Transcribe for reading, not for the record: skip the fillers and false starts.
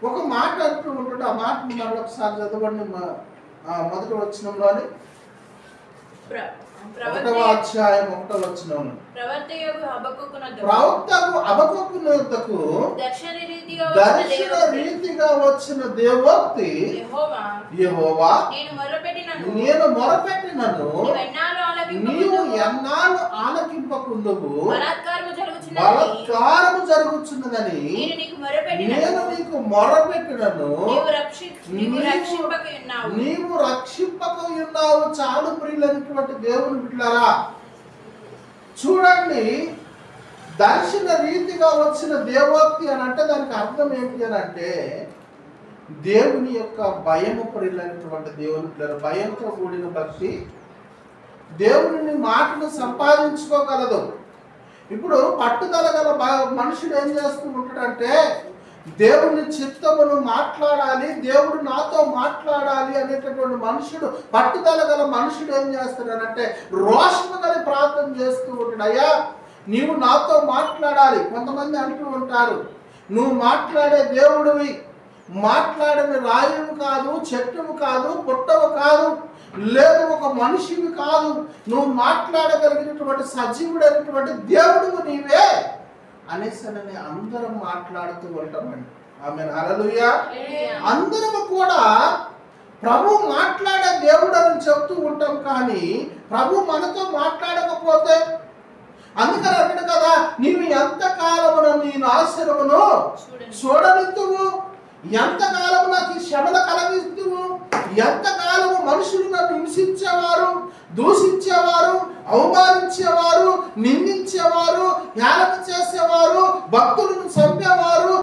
ఒక మాట అంటూ ఉంటాడు. ఆ మాటను మరొకసారి చదవండి. మొదటి వచనంలోని 1వ అధ్యాయం 1వ వచనం. ప్రవక్తకు హబక్కూకు దర్శన రీతిగా వచ్చిన దేవోక్తి యెహోవా నేను మొరపెట్టినను నీవు ఎన్నాళ్ళు ఆలకింపకుందువు, బలాత్కారము జరుగుచున్నదని నేను నీకు మొరపెట్టినను నీవు రక్షింపక ఉన్నావు. చాలు ప్రియులైనటువంటి దేవుని బిడ్డలారా, చూడండి, దర్శన రీతిగా వచ్చిన దేవోక్తి అని అంటే దానికి అర్థం ఏంటి అని అంటే దేవుని యొక్క భయము. ప్రియులైనటువంటి దేవుని బిడ్డలారా, భయంతో కూడిన భక్తి దేవుని మాటను సంపాదించుకోగలదు. ఇప్పుడు పట్టుదల గల మనుషుడు ఏం చేస్తూ ఉంటాడంటే దేవుని చిత్తమును మాట్లాడాలి, దేవుడు నాతో మాట్లాడాలి అనేటటువంటి మనుషుడు, పట్టుదల గల మనుషుడు ఏం చేస్తాడనంటే రోషము గల ప్రార్థన చేస్తూ ఉంటాడు. అయ్యా నీవు నాతో మాట్లాడాలి. కొంతమంది అంటూ ఉంటారు, నువ్వు మాట్లాడే దేవుడివి, మాట్లాడని రాయువు కాదు, చెట్టువు కాదు, పుట్టవు కాదు, లేదు ఒక మనిషివి కాదు, నువ్వు మాట్లాడగలిగినటువంటి సజీవుడైనటువంటి దేవుడు నీవే అనేసి అందరం మాట్లాడుతూ ఉంటామండి. ఆమె హల్లెలూయా. అందరము కూడా ప్రభు మాట్లాడే దేవుడు అని చెప్తూ ఉంటాం, కానీ ప్రభు మనతో మాట్లాడకపోతే అందుకని అన్నాడు కదా, నీవు ఎంతకాలమున నీ నాశనమును చూడనిత్తువు, ఎంతకాలము నాకు శ్రమలు కలిగిస్తువు, ఎంతకాలము మనుషులు నన్ను హింసించేవారు, దూషించేవారు, అవమానించేవారు, నిందించేవారు, హేళన చేసేవారు, భక్తులను చంపేవారు,